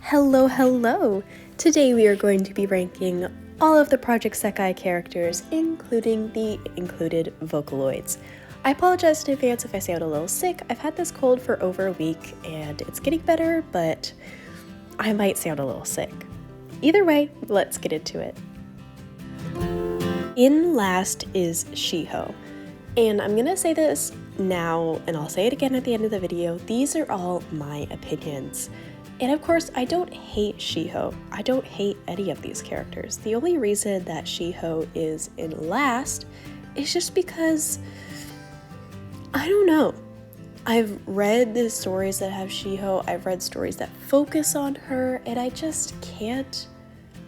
Hello! Today we are going to be ranking all of the Project Sekai characters, including the included Vocaloids. I apologize in advance if I sound a little sick. I've had this cold for over a week and it's getting better, but I might sound a little sick. Either way, let's get into it. In last is Shiho. And I'm gonna say this now, and I'll say it again at the end of the video. These are all my opinions. And of course, I don't hate Shiho. I don't hate any of these characters. The only reason that Shiho is in last is just because, I don't know. I've read the stories that have Shiho, I've read stories that focus on her, and I just can't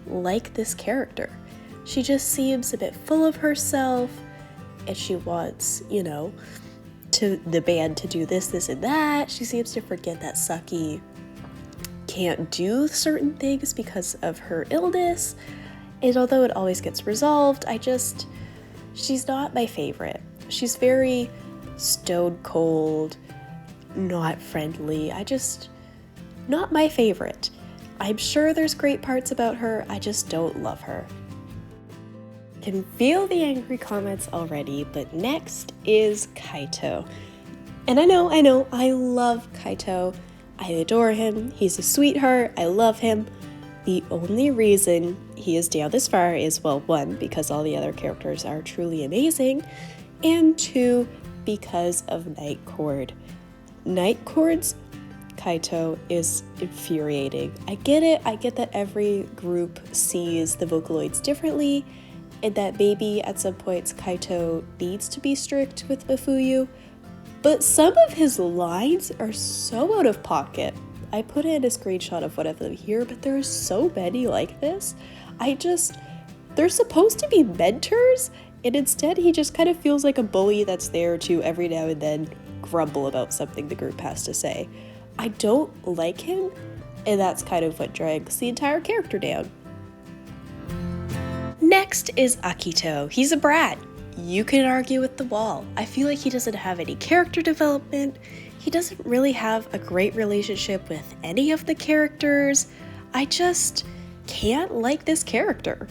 like this character. She just seems a bit full of herself, and she wants, to the band to do this, and that. She seems to forget that Saki can't do certain things because of her illness, and although it always gets resolved, she's not my favorite. She's very stone cold, not friendly. Not my favorite. I'm sure there's great parts about her, I just don't love her. Can feel the angry comments already, but next is Kaito. And I know, I love Kaito. I adore him, he's a sweetheart, I love him. The only reason he is down this far is, well, one, because all the other characters are truly amazing, and two, because of Night Court. Night Court's Kaito is infuriating. I get that every group sees the Vocaloids differently, and that maybe at some points Kaito needs to be strict with Mafuyu, but some of his lines are so out of pocket. I put in a screenshot of one of them here, but there are so many like this. They're supposed to be mentors, and instead he just kind of feels like a bully that's there to every now and then grumble about something the group has to say. I don't like him, and that's kind of what drags the entire character down. Next is Akito. He's a brat. You can argue with the wall. I feel like he doesn't have any character development. He doesn't really have a great relationship with any of the characters. I just can't like this character.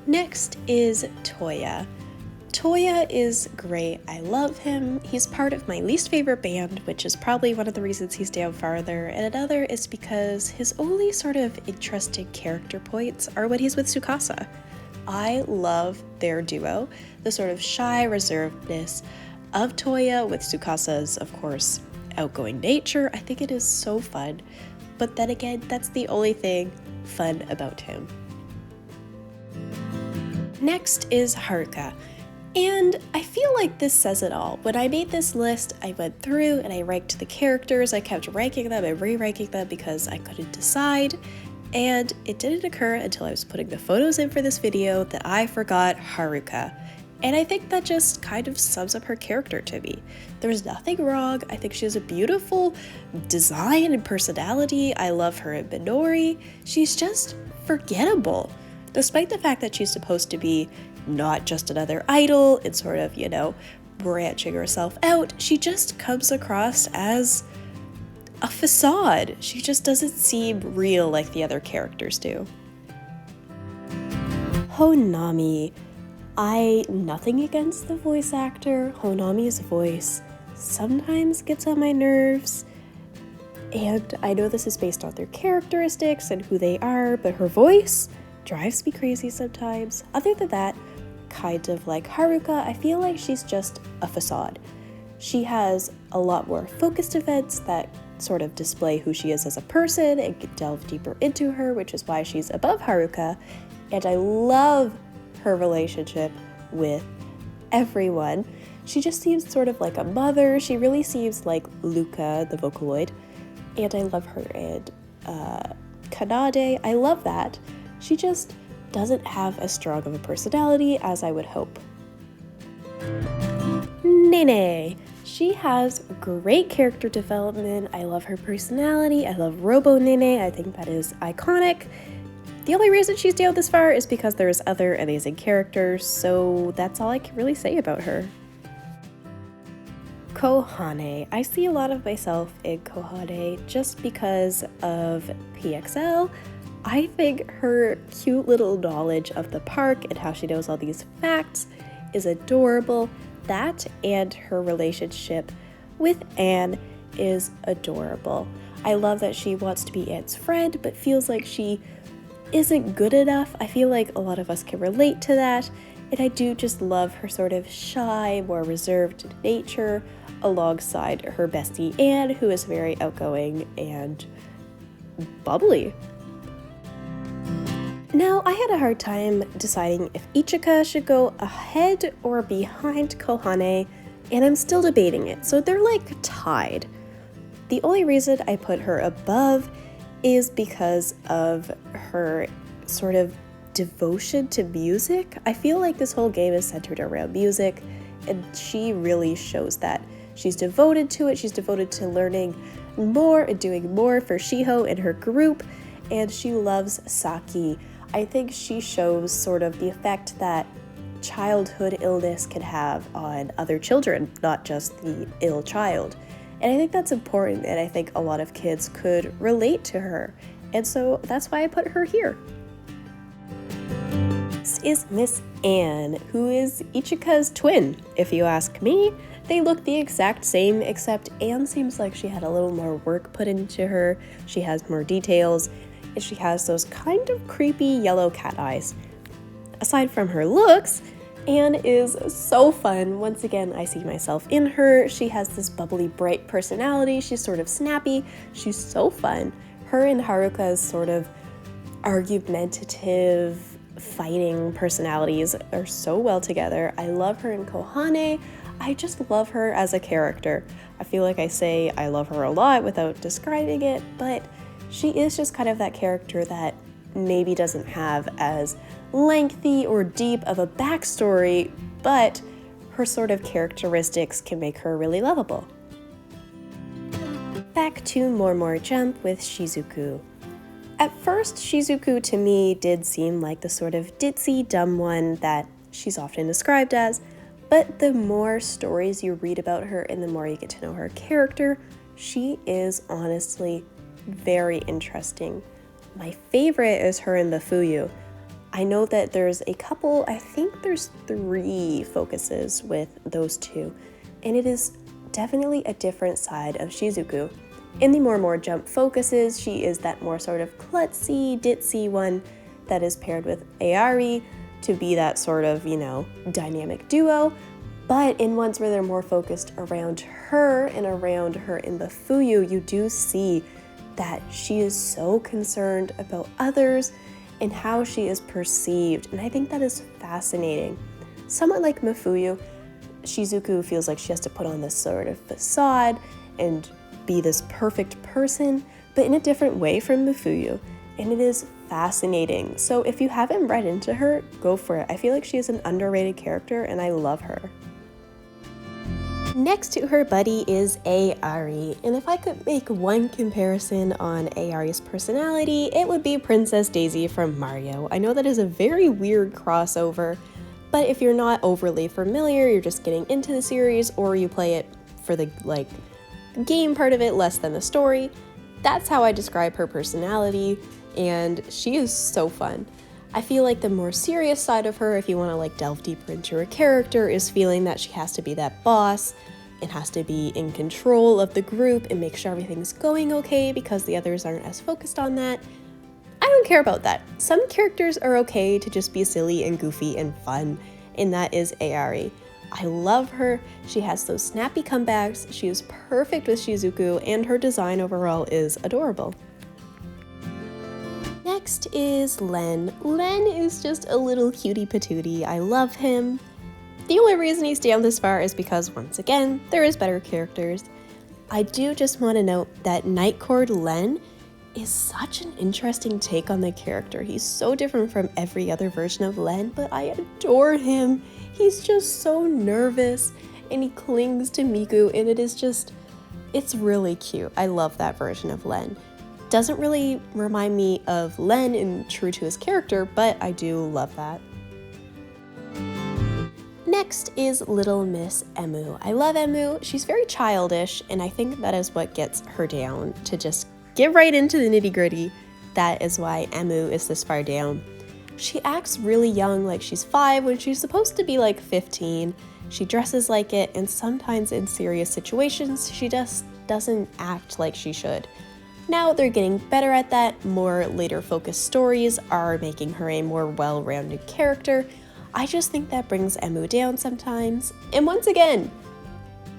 Next is Toya. Toya is great. I love him. He's part of my least favorite band, which is probably one of the reasons he's down farther, and another is because his only sort of interesting character points are when he's with Tsukasa. I love their duo, the sort of shy reservedness of Toya with Tsukasa's, of course, outgoing nature. I think it is so fun, but then again, that's the only thing fun about him. Next is Haruka, and I feel like this says it all. When I made this list, I went through and I ranked the characters. I kept ranking them and re-ranking them because I couldn't decide. And it didn't occur until I was putting the photos in for this video that I forgot Haruka. And I think that just kind of sums up her character to me. There's nothing wrong. I think she has a beautiful design and personality. I love her in Minori. She's just forgettable. Despite the fact that she's supposed to be not just another idol and sort of, branching herself out, she just comes across as a facade. She just doesn't seem real like the other characters do. Honami. Nothing against the voice actor. Honami's voice sometimes gets on my nerves, and I know this is based on their characteristics and who they are, but her voice drives me crazy sometimes. Other than that, kind of like Haruka, I feel like she's just a facade. She has a lot more focused events that sort of display who she is as a person and can delve deeper into her, which is why she's above Haruka, and I love her relationship with everyone. She just seems sort of like a mother. She really seems like Luka, the Vocaloid, and I love her and Kanade. I love that. She just doesn't have as strong of a personality as I would hope. Nene. She has great character development. I love her personality. I love Robo Nene. I think that is iconic. The only reason she's down this far is because there's other amazing characters, so that's all I can really say about her. Kohane. I see a lot of myself in Kohane just because of PXL. I think her cute little knowledge of the park and how she knows all these facts is adorable. That and her relationship with An is adorable. I love that she wants to be An's friend but feels like she isn't good enough. I feel like a lot of us can relate to that. And I do just love her sort of shy, more reserved nature alongside her bestie An, who is very outgoing and bubbly. Now, I had a hard time deciding if Ichika should go ahead or behind Kohane, and I'm still debating it, so they're like tied. The only reason I put her above is because of her sort of devotion to music. I feel like this whole game is centered around music, and she really shows that. She's devoted to it, she's devoted to learning more and doing more for Shiho and her group, and she loves Saki. I think she shows sort of the effect that childhood illness can have on other children, not just the ill child. And I think that's important, and I think a lot of kids could relate to her. And so that's why I put her here. This is Miss An, who is Ichika's twin. If you ask me, they look the exact same, except An seems like she had a little more work put into her. She has more details, and she has those kind of creepy yellow cat eyes. Aside from her looks, An is so fun. Once again, I see myself in her. She has this bubbly, bright personality. She's sort of snappy. She's so fun. Her and Haruka's sort of argumentative, fighting personalities are so well together. I love her in Kohane. I just love her as a character. I feel like I say I love her a lot without describing it, but she is just kind of that character that maybe doesn't have as lengthy or deep of a backstory, but her sort of characteristics can make her really lovable. Back to More Jump with Shizuku. At first, Shizuku to me did seem like the sort of ditzy, dumb one that she's often described as, but the more stories you read about her and the more you get to know her character, she is honestly very interesting. My favorite is her and the Fuyu. I know that there's a couple, I think there's 3 focuses with those two, and it is definitely a different side of Shizuku. In the More Jump focuses, she is that more sort of klutzy, ditzy one that is paired with Airi to be that sort of, dynamic duo. But in ones where they're more focused around her and around her in the Fuyu, you do see that she is so concerned about others and how she is perceived. And I think that is fascinating. Somewhat like Mifuyu, Shizuku feels like she has to put on this sort of facade and be this perfect person, but in a different way from Mifuyu. And it is fascinating. So if you haven't read into her, go for it. I feel like she is an underrated character and I love her. Next to her buddy is Airi, and if I could make one comparison on Airi's personality, it would be Princess Daisy from Mario. I know that is a very weird crossover, but if you're not overly familiar, you're just getting into the series, or you play it for the game part of it less than the story, that's how I describe her personality, and she is so fun. I feel like the more serious side of her, if you want to delve deeper into her character, is feeling that she has to be that boss and has to be in control of the group and make sure everything's going okay because the others aren't as focused on that. I don't care about that. Some characters are okay to just be silly and goofy and fun, and that is Airi. I love her. She has those snappy comebacks, she is perfect with Shizuku, and her design overall is adorable. Next is Len. Len is just a little cutie patootie. I love him. The only reason he's down this far is because, once again, there is better characters. I do just want to note that Nightcord Len is such an interesting take on the character. He's so different from every other version of Len, but I adore him. He's just so nervous, and he clings to Miku, and it's really cute. I love that version of Len. Doesn't really remind me of Len and true to his character, but I do love that. Next is Little Miss Emu. I love Emu. She's very childish, and I think that is what gets her down to just get right into the nitty-gritty. That is why Emu is this far down. She acts really young, like she's 5 when she's supposed to be like 15. She dresses like it, and sometimes in serious situations, she just doesn't act like she should. Now they're getting better at that. More later focused stories are making her a more well-rounded character. I just think that brings Emu down sometimes. And once again,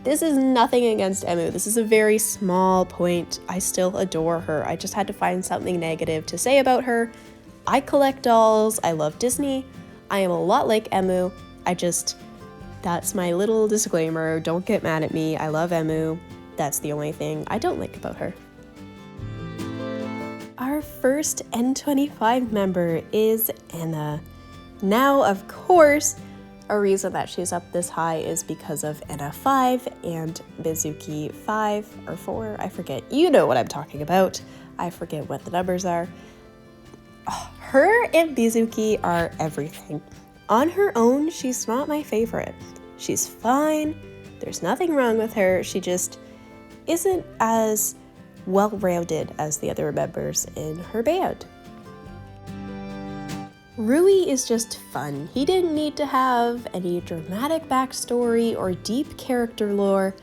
this is nothing against Emu. This is a very small point. I still adore her. I just had to find something negative to say about her. I collect dolls. I love Disney. I am a lot like Emu. That's my little disclaimer. Don't get mad at me. I love Emu. That's the only thing I don't like about her. Our first N25 member is Anna. Now, of course, a reason that she's up this high is because of Anna 5 and Mizuki 5 or 4, I forget. You know what I'm talking about. I forget what the numbers are. Her and Mizuki are everything. On her own, she's not my favorite. She's fine. There's nothing wrong with her. She just isn't as well-rounded as the other members in her band. Rui is just fun. He didn't need to have any dramatic backstory or deep character lore,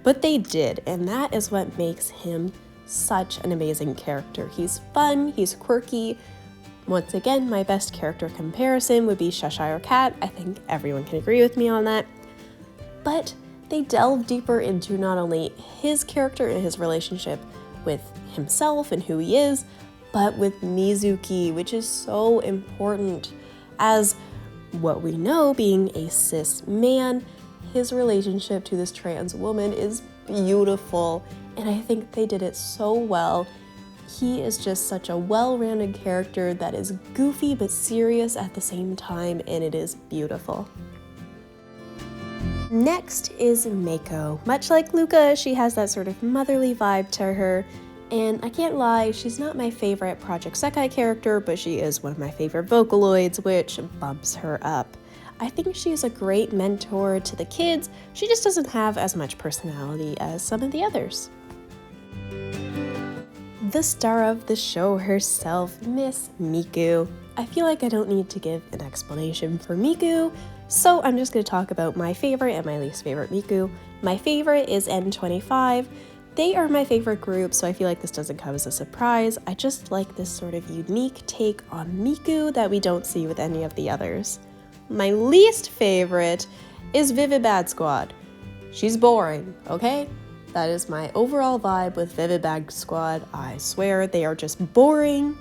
but they did, and that is what makes him such an amazing character. He's fun, he's quirky. Once again, my best character comparison would be Cheshire Cat. I think everyone can agree with me on that. But they delve deeper into not only his character and his relationship with himself and who he is, but with Mizuki, which is so important. As what we know, being a cis man, his relationship to this trans woman is beautiful, and I think they did it so well. He is just such a well-rounded character that is goofy but serious at the same time, and it is beautiful. Next is Meiko. Much like Luka, she has that sort of motherly vibe to her. And I can't lie, she's not my favorite Project Sekai character, but she is one of my favorite Vocaloids, which bumps her up. I think she's a great mentor to the kids. She just doesn't have as much personality as some of the others. The star of the show herself, Miss Miku. I feel like I don't need to give an explanation for Miku, so I'm just going to talk about my favorite and my least favorite Miku. My favorite is N25. They are my favorite group, so I feel like this doesn't come as a surprise. I just like this sort of unique take on Miku that we don't see with any of the others. My least favorite is Vivid Bad Squad. She's boring, okay? That is my overall vibe with Vivid Bad Squad. I swear they are just boring.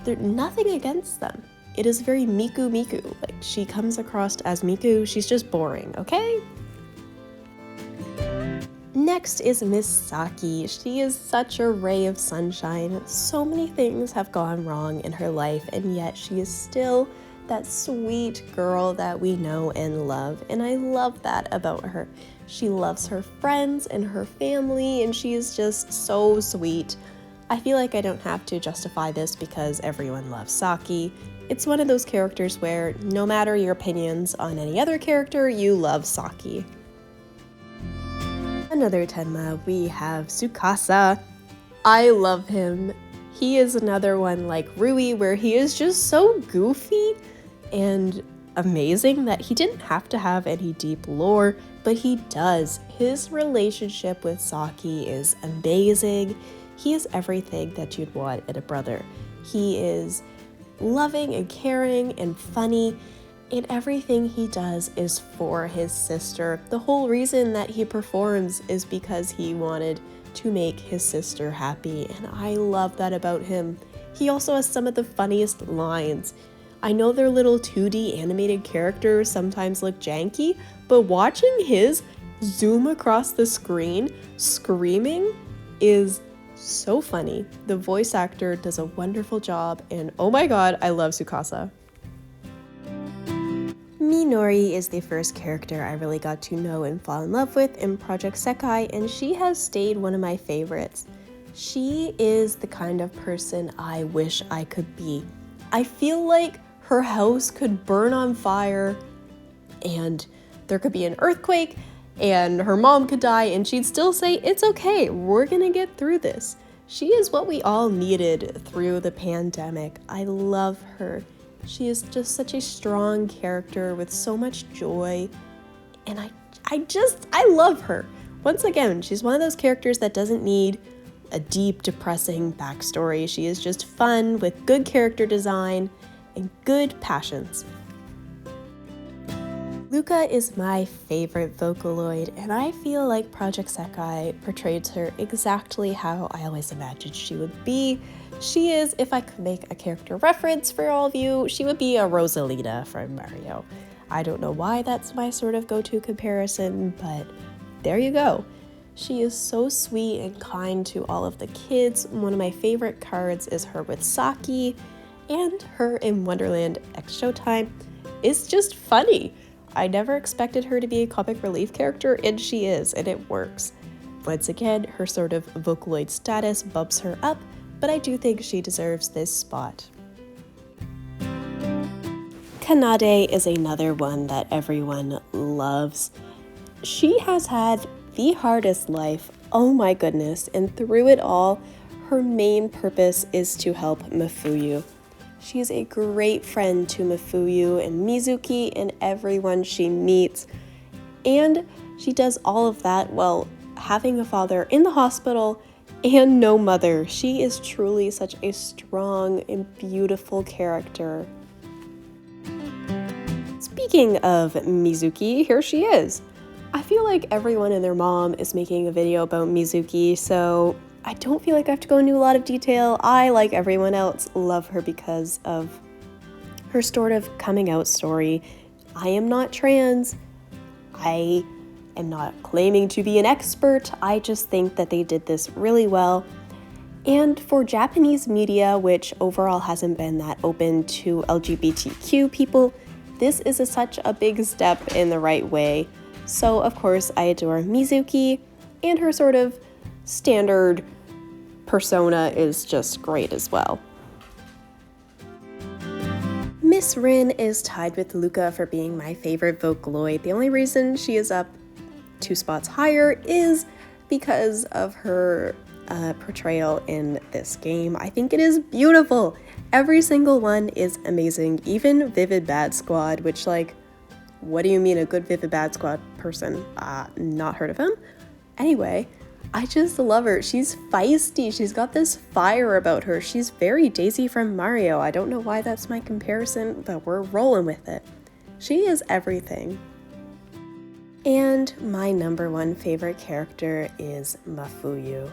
There's nothing against them. It is very Miku. Like, she comes across as Miku, she's just boring, okay? Next is Miss Saki. She is such a ray of sunshine. So many things have gone wrong in her life, and yet she is still that sweet girl that we know and love, and I love that about her. She loves her friends and her family, and she is just so sweet. I feel like I don't have to justify this because everyone loves Saki. It's one of those characters where no matter your opinions on any other character, you love Saki. Another Tenma, we have Tsukasa. I love him. He is another one like Rui, where he is just so goofy and amazing that he didn't have to have any deep lore, but he does. His relationship with Saki is amazing. He is everything that you'd want in a brother. He is loving and caring and funny, and everything he does is for his sister. The whole reason that he performs is because he wanted to make his sister happy, and I love that about him. He also has some of the funniest lines. I know their little 2D animated characters sometimes look janky, but watching his zoom across the screen screaming is so funny. The voice actor does a wonderful job, and oh my god, I love Tsukasa. Minori is the first character I really got to know and fall in love with in Project Sekai, and she has stayed one of my favorites. She is the kind of person I wish I could be. I feel like her house could burn on fire and there could be an earthquake and her mom could die and she'd still say, it's okay, we're gonna get through this. She is what we all needed through the pandemic. I love her. She is just such a strong character with so much joy, and I love her. Once again, she's one of those characters that doesn't need a deep, depressing backstory. She is just fun with good character design and good passions. Luka is my favorite Vocaloid, and I feel like Project Sekai portrays her exactly how I always imagined she would be. She is, if I could make a character reference for all of you, she would be a Rosalina from Mario. I don't know why that's my sort of go-to comparison, but there you go. She is so sweet and kind to all of the kids. One of my favorite cards is her with Saki, and her in Wonderland X Showtime is just funny. I never expected her to be a comic relief character, and she is, and it works. Once again, her sort of Vocaloid status bumps her up, but I do think she deserves this spot. Kanade is another one that everyone loves. She has had the hardest life, oh my goodness, and through it all, her main purpose is to help Mifuyu. She is a great friend to Mifuyu and Mizuki and everyone she meets, and she does all of that while having a father in the hospital and no mother. She is truly such a strong and beautiful character. Speaking of Mizuki, here she is. I feel like everyone and their mom is making a video about Mizuki, so I don't feel like I have to go into a lot of detail. I, like everyone else, love her because of her sort of coming out story. I am not trans. I am not claiming to be an expert. I just think that they did this really well. And for Japanese media, which overall hasn't been that open to LGBTQ people, this is such a big step in the right way. So of course I adore Mizuki, and her sort of standard persona is just great as well. Miss Rin is tied with Luka for being my favorite Vocaloid. The only reason she is up 2 spots higher is because of her portrayal in this game. I think it is beautiful. Every single one is amazing, even Vivid Bad Squad, which, like, what do you mean a good Vivid Bad Squad person? Not heard of him. Anyway, I just love her. She's feisty. She's got this fire about her. She's very Daisy from Mario. I don't know why that's my comparison, but we're rolling with it. She is everything. And my number 1 favorite character is Mifuyu.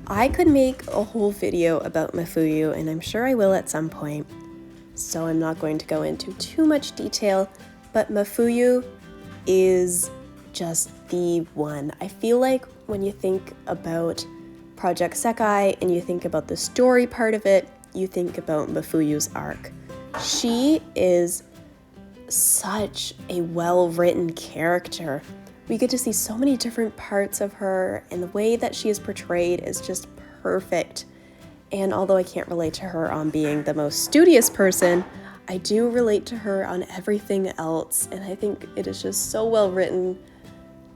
I could make a whole video about Mifuyu, and I'm sure I will at some point, so I'm not going to go into too much detail, but Mifuyu is just the one. I feel like when you think about Project Sekai and you think about the story part of it, you think about Mifuyu's arc. She is such a well-written character. We get to see so many different parts of her, and the way that she is portrayed is just perfect. And although I can't relate to her on being the most studious person, I do relate to her on everything else, and I think it is just so well written.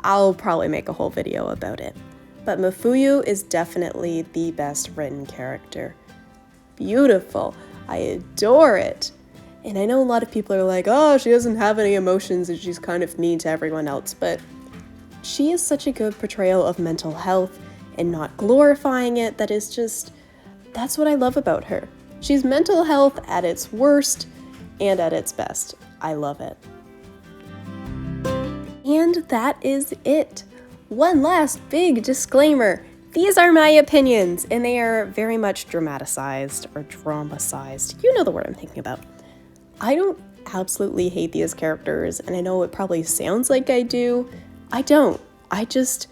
I'll probably make a whole video about it. But Mifuyu is definitely the best written character. Beautiful. I adore it. And I know a lot of people are like, oh, she doesn't have any emotions and she's kind of mean to everyone else, but she is such a good portrayal of mental health and not glorifying it. That is just, that's what I love about her. She's mental health at its worst and at its best. I love it. And that is it. One last big disclaimer. These are my opinions, and they are very much dramatized or dramatized. You know the word I'm thinking about. I don't absolutely hate these characters, and I know it probably sounds like I do. I don't. I just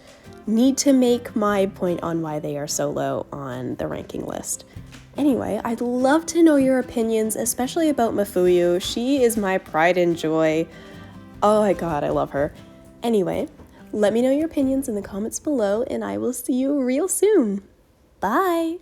need to make my point on why they are so low on the ranking list. Anyway, I'd love to know your opinions, especially about Mifuyu. She is my pride and joy. Oh my god, I love her. Anyway, let me know your opinions in the comments below, and I will see you real soon. Bye!